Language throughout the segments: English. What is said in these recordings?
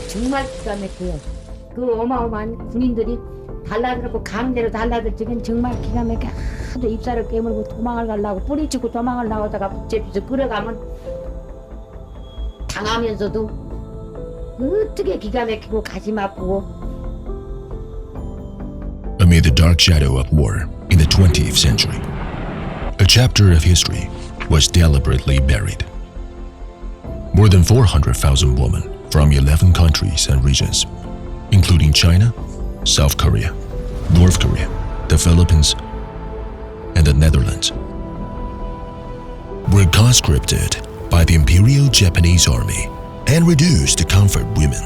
정말 기가 막혀요. 그 어마어마한 군인들이 달라들고 강제로 달라들지긴 정말 기가 막혀. 하도 입사를 깨물고 도망을 가려고 뿌리치고 도망을 나오다가 붙잡혀서 끌어가면 당하면서도 어떻게 기가 막히고 가슴 아프고. Amid the dark shadow of war in the 20th century, a chapter of history was deliberately buried. More than 400,000 women from 11 countries and regions, including China, South Korea, North Korea, the Philippines, and the Netherlands, were conscripted by the Imperial Japanese Army and reduced to comfort women,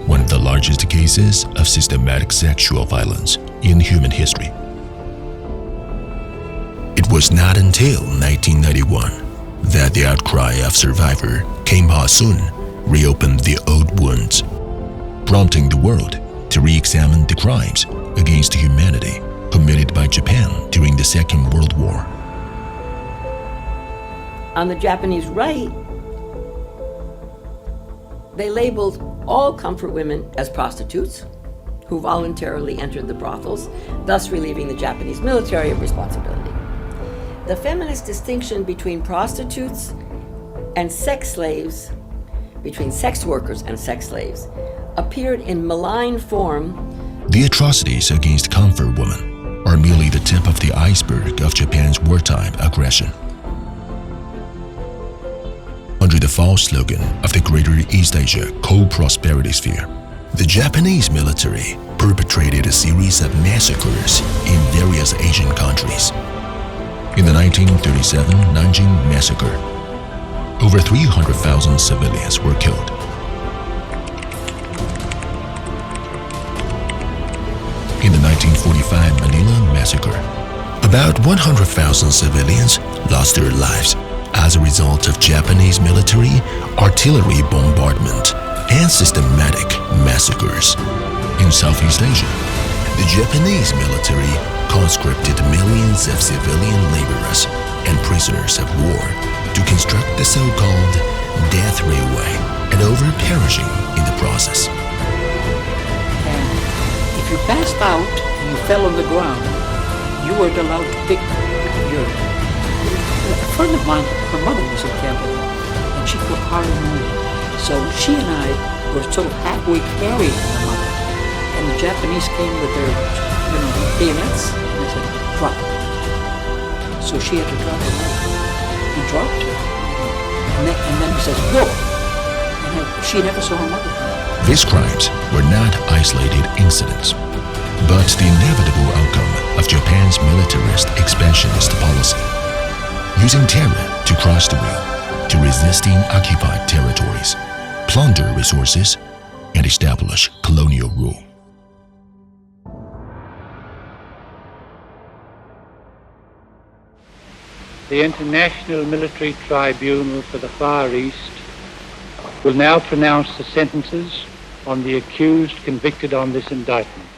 one of the largest cases of systematic sexual violence in human history. It was not until 1991 that the outcry of survivor Kim Ha-sun reopened the old wounds, prompting the world to re-examine the crimes against humanity committed by Japan during the Second World War. On the Japanese right, they labeled all comfort women as prostitutes who voluntarily entered the brothels, thus relieving the Japanese military of responsibility. The feminist distinction between prostitutes and sex slaves, between sex workers and sex slaves, appeared in malign form. The atrocities against comfort women are merely the tip of the iceberg of Japan's wartime aggression. Under the false slogan of the Greater East Asia Co-Prosperity Sphere, the Japanese military perpetrated a series of massacres in various Asian countries. In the 1937 Nanjing Massacre, over 300,000 civilians were killed. In the 1945 Manila Massacre, about 100,000 civilians lost their lives as a result of Japanese military artillery bombardment and systematic massacres. In Southeast Asia, the Japanese military conscripted millions of civilian laborers and prisoners of war to construct the so-called death railway and over perishing in the process. And if you passed out and you fell on the ground, you weren't allowed to pick your... A friend of mine, her mother was in Canada, and she got hard wounded. So she and I were sort of halfway carrying her mother. And the Japanese came with their, bayonets, and they said, drop. So she had to drop her mother. He dropped her. And then he says, go. And she never saw her mother. These crimes were not isolated incidents, but the inevitable outcome of Japan's militarist expansionist policy, using terror to cross the way, to resisting occupied territories, plunder resources, and establish colonial rule. The International Military Tribunal for the Far East will now pronounce the sentences on the accused convicted on this indictment.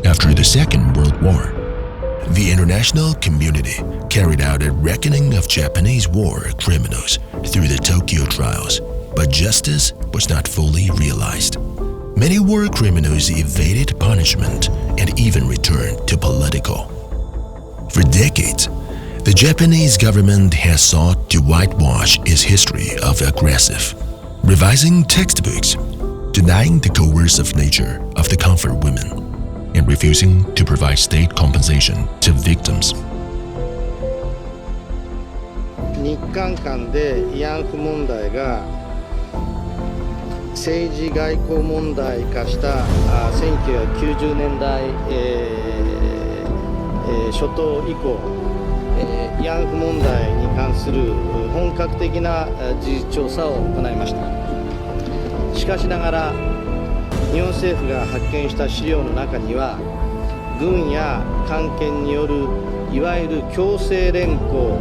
After the Second World War, the international community carried out a reckoning of Japanese war criminals through the Tokyo trials, but justice was not fully realized. Many war criminals evaded punishment and even returned to political. For decades, the Japanese government has sought to whitewash its history of aggressive, revising textbooks, denying the coercive nature of the comfort women, and refusing to provide state compensation to victims. 日韓間で慰安婦問題が政治外交問題化した1990年代、初頭以降、慰安婦問題に関する本格的な事実調査を行いました。しかしながら日本政府が発見した資料の中には軍や官憲によるいわゆる強制連行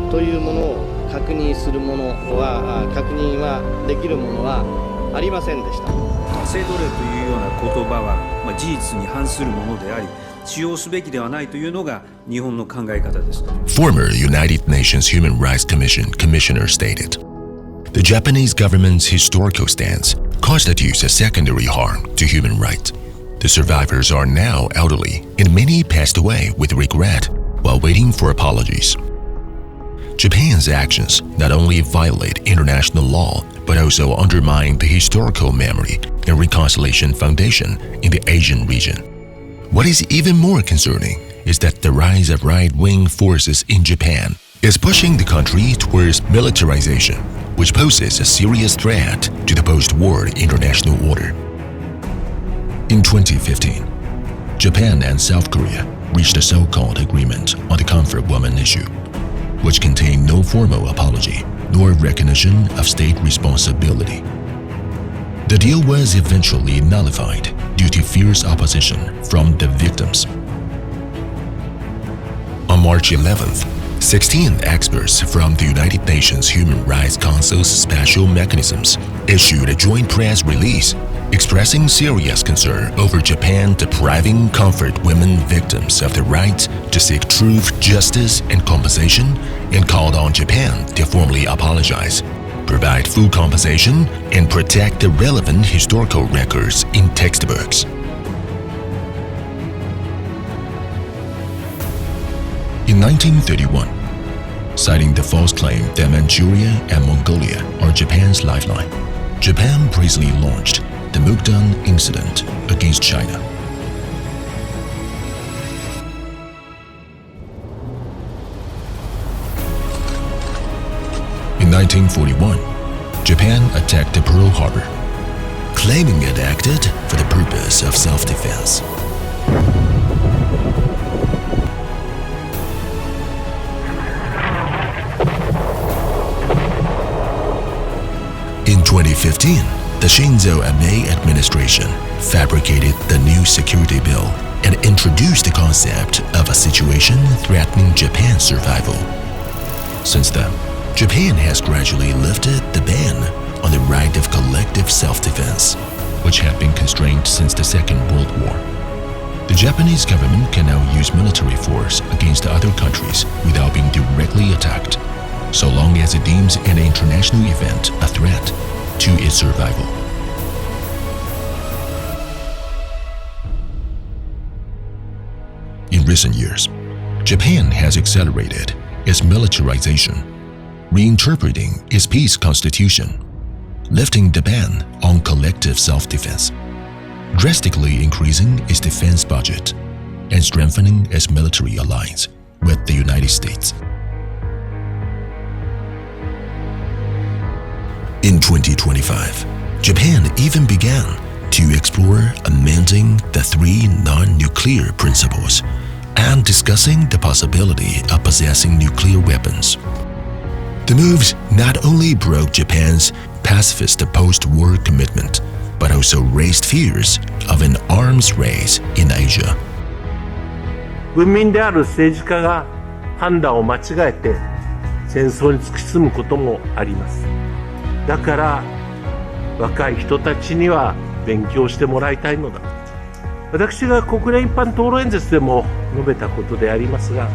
というものを確認はできるものはありませんでした。性奴隷というような言葉は、事実に反するものであり、使用すべきではないというのが日本の考え方です。 Former United Nations Human Rights Commission Commissioner stated, "The Japanese government's historical stance constitutes a secondary harm to human rights. The survivors are now elderly and many passed away with regret while waiting for apologies." Japan's actions not only violate international law but also undermine the historical memory and reconciliation foundation in the Asian region. What is even more concerning is that the rise of right-wing forces in Japan is pushing the country towards militarization, which poses a serious threat to the post-war international order. In 2015, Japan and South Korea reached a so-called agreement on the comfort woman issue, which contained no formal apology nor recognition of state responsibility. The deal was eventually nullified due to fierce opposition from the victims. On March 11th, 16 experts from the United Nations Human Rights Council's special mechanisms issued a joint press release expressing serious concern over Japan depriving comfort women victims of the right to seek truth, justice, and compensation, and called on Japan to formally apologize, provide full compensation, and protect the relevant historical records in textbooks. In 1931, citing the false claim that Manchuria and Mongolia are Japan's lifeline, Japan brazenly launched the Mukden incident against China. In 1941, Japan attacked Pearl Harbor, claiming it acted for the purpose of self-defense. In 2015, the Shinzo Abe administration fabricated the new security bill and introduced the concept of a situation threatening Japan's survival. Since then, Japan has gradually lifted the ban on the right of collective self-defense, which had been constrained since the Second World War. The Japanese government can now use military force against other countries without being directly attacked, so long as it deems an international event a threat to its survival. In recent years, Japan has accelerated its militarization, reinterpreting its peace constitution, lifting the ban on collective self-defense, drastically increasing its defense budget, and strengthening its military alliance with the United States. In 2025, Japan even began to explore amending the 3 non-nuclear principles and discussing the possibility of possessing nuclear weapons. The moves not only broke Japan's pacifist post-war commitment, but also raised fears of an arms race in Asia. 文民である政治家が判断を間違えて戦争に突き進むこともあります。だから若い人たちには勉強してもらいたいのだ。私が国連一般討論演説でも述べたことでありますが、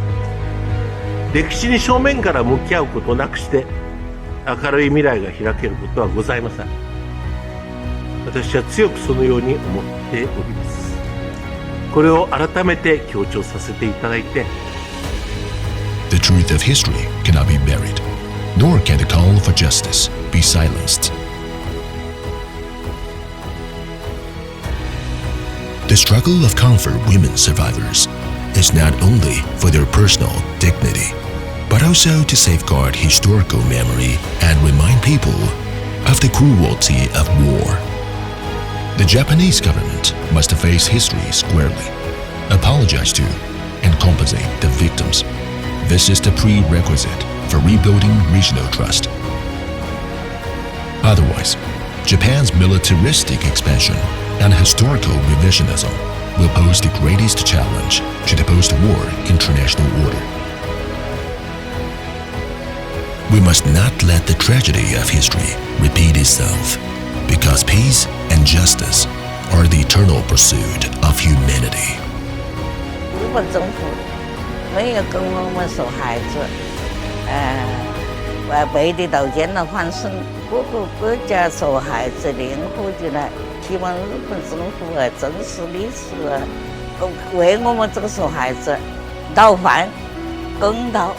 歴史に正面から向き合うことなくして明るい未来が開けることはございません。私は強くそのように思っております。これを改めて強調させていただいて、 The truth of history cannot be buried, nor can the call for justice be silenced. The struggle of comfort women survivors is not only for their personal dignity, but also to safeguard historical memory and remind people of the cruelty of war. The Japanese government must face history squarely, apologize to, and compensate the victims. This is the prerequisite for rebuilding regional trust. Otherwise, Japan's militaristic expansion and historical revisionism will pose the greatest challenge to the post-war international order. We must not let the tragedy of history repeat itself, because peace and justice are the eternal pursuit of humanity. 本政府没有跟我们受害者背地道歉的反省各个国家受害者联合起来，希望日本政府正视历史为我们这个受害者讨还公道。